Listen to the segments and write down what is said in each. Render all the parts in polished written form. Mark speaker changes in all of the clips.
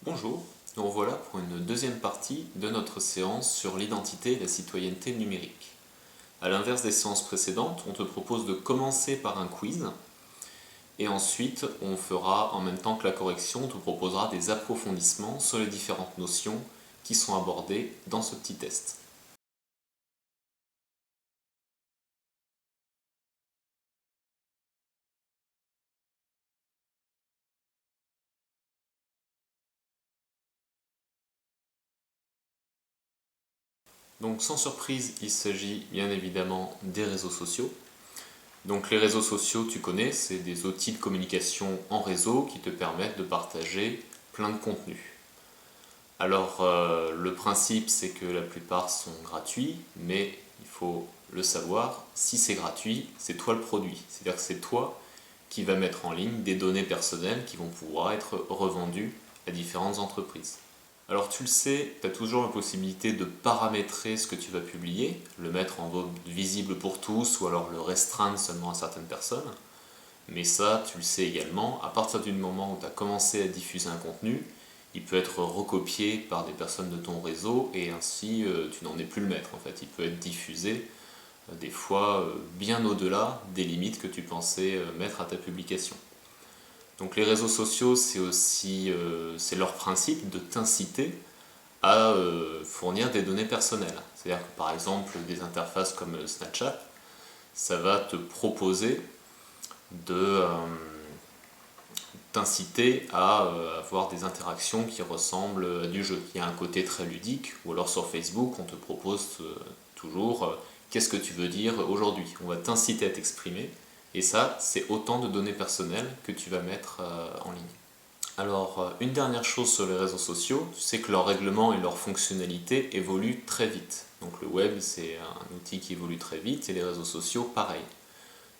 Speaker 1: Bonjour, nous revoilà pour une deuxième partie de notre séance sur l'identité et la citoyenneté numérique. A l'inverse des séances précédentes, on te propose de commencer par un quiz et ensuite on fera en même temps que la correction, on te proposera des approfondissements sur les différentes notions qui sont abordées dans ce petit test. Donc sans surprise, il s'agit bien évidemment des réseaux sociaux. Donc les réseaux sociaux, tu connais, c'est des outils de communication en réseau qui te permettent de partager plein de contenus. Alors le principe c'est que la plupart sont gratuits, mais il faut le savoir, si c'est gratuit, c'est toi le produit. C'est-à-dire que c'est toi qui vas mettre en ligne des données personnelles qui vont pouvoir être revendues à différentes entreprises. Alors tu le sais, tu as toujours la possibilité de paramétrer ce que tu vas publier, le mettre en mode visible pour tous ou alors le restreindre seulement à certaines personnes. Mais ça, tu le sais également, à partir du moment où tu as commencé à diffuser un contenu, il peut être recopié par des personnes de ton réseau et ainsi tu n'en es plus le maître en fait. Il peut être diffusé des fois bien au-delà des limites que tu pensais mettre à ta publication. Donc les réseaux sociaux, c'est aussi c'est leur principe de t'inciter à fournir des données personnelles. C'est-à-dire que par exemple des interfaces comme Snapchat, ça va te proposer de t'inciter à avoir des interactions qui ressemblent à du jeu. Il y a un côté très ludique, ou alors sur Facebook, on te propose toujours qu'est-ce que tu veux dire aujourd'hui. On va t'inciter à t'exprimer, et ça, c'est autant de données personnelles que tu vas mettre en ligne. Alors, une dernière chose sur les réseaux sociaux, c'est que leur règlement et leur fonctionnalité évoluent très vite. Donc le web, c'est un outil qui évolue très vite, et les réseaux sociaux, pareil.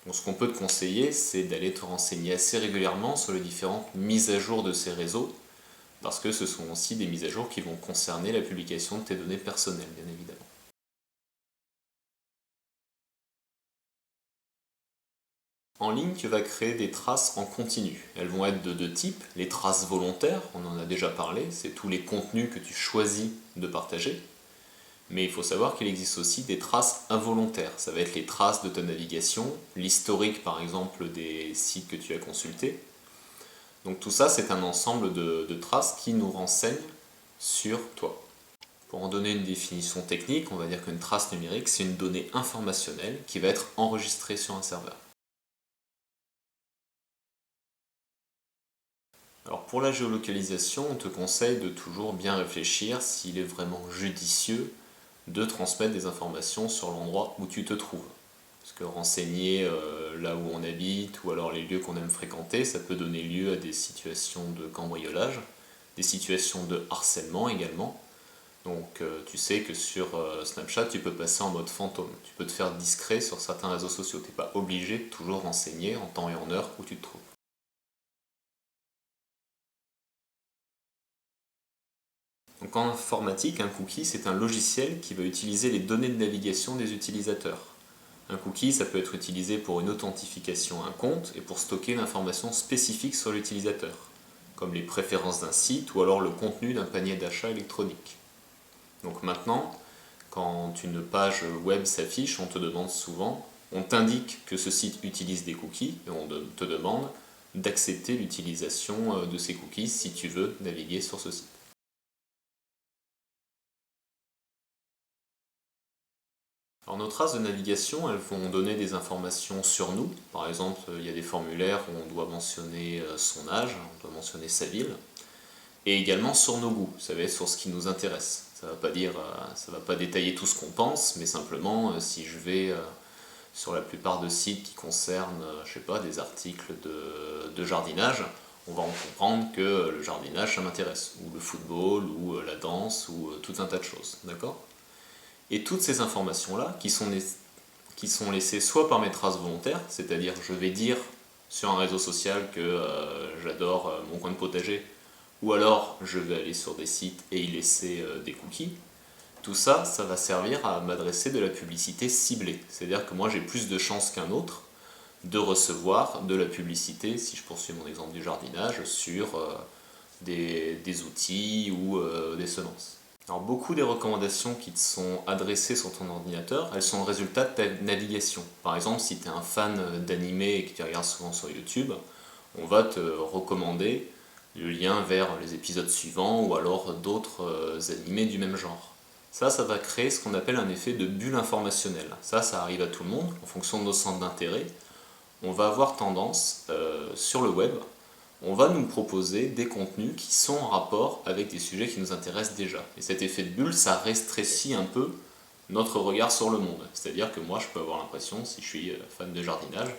Speaker 1: Donc, ce qu'on peut te conseiller, c'est d'aller te renseigner assez régulièrement sur les différentes mises à jour de ces réseaux, parce que ce sont aussi des mises à jour qui vont concerner la publication de tes données personnelles, bien évidemment. En ligne, tu vas créer des traces en continu. Elles vont être de deux types. Les traces volontaires, on en a déjà parlé, c'est tous les contenus que tu choisis de partager. Mais il faut savoir qu'il existe aussi des traces involontaires. Ça va être les traces de ta navigation, l'historique par exemple des sites que tu as consultés. Donc tout ça, c'est un ensemble de traces qui nous renseignent sur toi. Pour en donner une définition technique, on va dire qu'une trace numérique, c'est une donnée informationnelle qui va être enregistrée sur un serveur. Alors pour la géolocalisation, on te conseille de toujours bien réfléchir s'il est vraiment judicieux de transmettre des informations sur l'endroit où tu te trouves. Parce que renseigner là où on habite ou alors les lieux qu'on aime fréquenter, ça peut donner lieu à des situations de cambriolage, des situations de harcèlement également. Donc tu sais que sur Snapchat, tu peux passer en mode fantôme. Tu peux te faire discret sur certains réseaux sociaux. Tu n'es pas obligé de toujours renseigner en temps et en heure où tu te trouves. Donc en informatique, un cookie, c'est un logiciel qui va utiliser les données de navigation des utilisateurs. Un cookie, ça peut être utilisé pour une authentification à un compte et pour stocker une information spécifique sur l'utilisateur, comme les préférences d'un site ou alors le contenu d'un panier d'achat électronique. Donc maintenant, quand une page web s'affiche, on te demande souvent, on t'indique que ce site utilise des cookies et on te demande d'accepter l'utilisation de ces cookies si tu veux naviguer sur ce site. Alors nos traces de navigation, elles vont donner des informations sur nous. Par exemple, il y a des formulaires où on doit mentionner son âge, on doit mentionner sa ville, et également sur nos goûts, ça va être sur ce qui nous intéresse. Ça va pas dire, ça va pas détailler tout ce qu'on pense, mais simplement si je vais sur la plupart de sites qui concernent, je sais pas, des articles de jardinage, on va en comprendre que le jardinage ça m'intéresse, ou le football, ou la danse, ou tout un tas de choses, d'accord? Et toutes ces informations-là, qui sont laissées soit par mes traces volontaires, c'est-à-dire je vais dire sur un réseau social que j'adore mon coin de potager, ou alors je vais aller sur des sites et y laisser des cookies, tout ça, ça va servir à m'adresser de la publicité ciblée. C'est-à-dire que moi j'ai plus de chances qu'un autre de recevoir de la publicité, si je poursuis mon exemple du jardinage, sur des outils ou des semences. Alors beaucoup des recommandations qui te sont adressées sur ton ordinateur, elles sont le résultat de ta navigation. Par exemple, si tu es un fan d'animé et que tu regardes souvent sur YouTube, on va te recommander le lien vers les épisodes suivants ou alors d'autres animés du même genre. Ça va créer ce qu'on appelle un effet de bulle informationnelle. Ça arrive à tout le monde, en fonction de nos centres d'intérêt. On va avoir tendance, sur le web, on va nous proposer des contenus qui sont en rapport avec des sujets qui nous intéressent déjà. Et cet effet de bulle, ça restrécit un peu notre regard sur le monde. C'est-à-dire que moi, je peux avoir l'impression, si je suis fan de jardinage,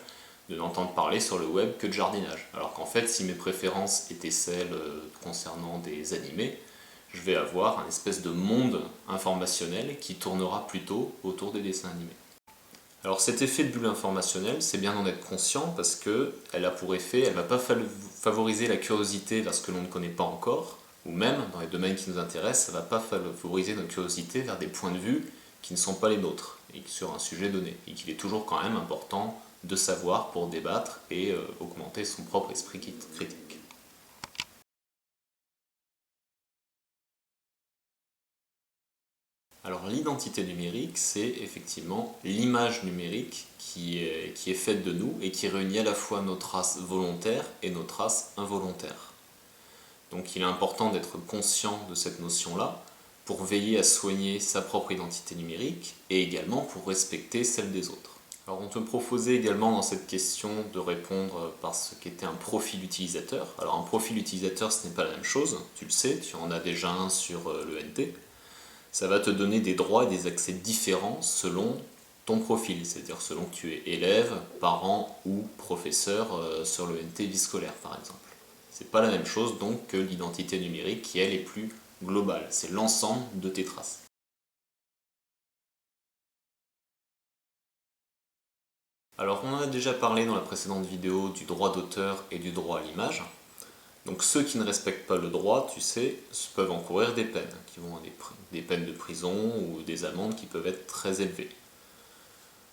Speaker 1: de n'entendre parler sur le web que de jardinage. Alors qu'en fait, si mes préférences étaient celles concernant des animés, je vais avoir un espèce de monde informationnel qui tournera plutôt autour des dessins animés. Alors cet effet de bulle informationnelle, c'est bien d'en être conscient parce qu'elle a pour effet, elle ne va pas favoriser la curiosité vers ce que l'on ne connaît pas encore, ou même dans les domaines qui nous intéressent, ça ne va pas favoriser notre curiosité vers des points de vue qui ne sont pas les nôtres, et sur un sujet donné, et qu'il est toujours quand même important de savoir pour débattre et augmenter son propre esprit critique. Alors l'identité numérique, c'est effectivement l'image numérique qui est faite de nous et qui réunit à la fois nos traces volontaires et nos traces involontaires. Donc il est important d'être conscient de cette notion-là pour veiller à soigner sa propre identité numérique et également pour respecter celle des autres. Alors on te proposait également dans cette question de répondre par ce qu'était un profil utilisateur. Alors un profil utilisateur, ce n'est pas la même chose, tu le sais, tu en as déjà un sur l'ENT. Ça va te donner des droits et des accès différents selon ton profil, c'est-à-dire selon que tu es élève, parent ou professeur sur l'ENT vie scolaire par exemple. C'est pas la même chose donc que l'identité numérique qui elle est plus globale, c'est l'ensemble de tes traces. Alors on en a déjà parlé dans la précédente vidéo du droit d'auteur et du droit à l'image. Donc ceux qui ne respectent pas le droit, tu sais, peuvent encourir des peines, qui vont à des peines de prison ou des amendes qui peuvent être très élevées.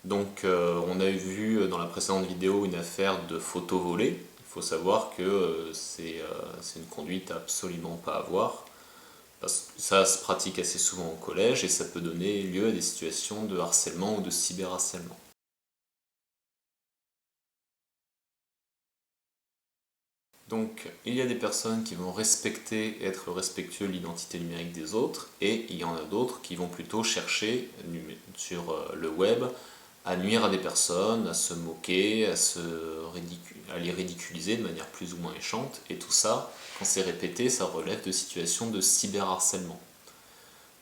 Speaker 1: Donc on a vu dans la précédente vidéo une affaire de photos volées. Il faut savoir que c'est une conduite à absolument pas avoir. Parce que ça se pratique assez souvent au collège et ça peut donner lieu à des situations de harcèlement ou de cyberharcèlement. Donc il y a des personnes qui vont respecter et être respectueux de l'identité numérique des autres et il y en a d'autres qui vont plutôt chercher sur le web à nuire à des personnes, à se moquer, à les ridiculiser de manière plus ou moins méchante et tout ça, quand c'est répété, ça relève de situations de cyberharcèlement.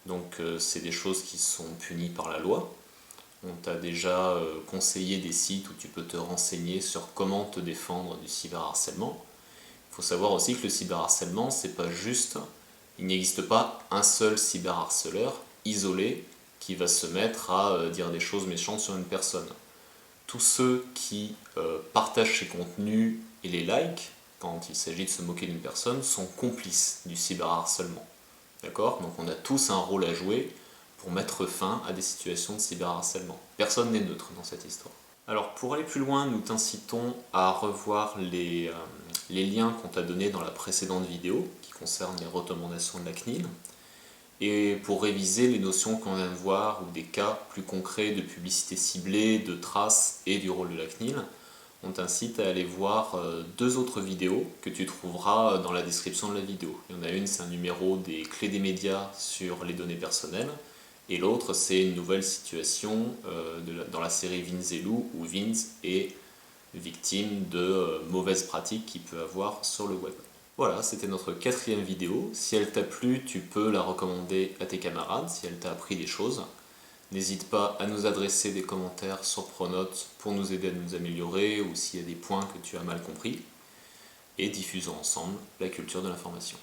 Speaker 1: Donc c'est des choses qui sont punies par la loi. On t'a déjà conseillé des sites où tu peux te renseigner sur comment te défendre du cyberharcèlement. Il faut savoir aussi que le cyberharcèlement, c'est pas juste, il n'existe pas un seul cyberharceleur isolé qui va se mettre à dire des choses méchantes sur une personne. Tous ceux qui partagent ces contenus et les likent, quand il s'agit de se moquer d'une personne, sont complices du cyberharcèlement. D'accord ? Donc on a tous un rôle à jouer pour mettre fin à des situations de cyberharcèlement. Personne n'est neutre dans cette histoire. Alors pour aller plus loin, nous t'incitons à revoir les liens qu'on t'a donnés dans la précédente vidéo qui concernent les recommandations de la CNIL et pour réviser les notions qu'on vient de voir ou des cas plus concrets de publicité ciblée, de traces et du rôle de la CNIL, on t'incite à aller voir deux autres vidéos que tu trouveras dans la description de la vidéo. Il y en a une, c'est un numéro des clés des médias sur les données personnelles et l'autre, c'est une nouvelle situation dans la série Vince et Lou où Vince est victime de mauvaises pratiques qu'il peut avoir sur le web. Voilà, c'était notre 4e vidéo. Si elle t'a plu, tu peux la recommander à tes camarades si elle t'a appris des choses. N'hésite pas à nous adresser des commentaires sur Pronote pour nous aider à nous améliorer ou s'il y a des points que tu as mal compris. Et diffusons ensemble la culture de l'information.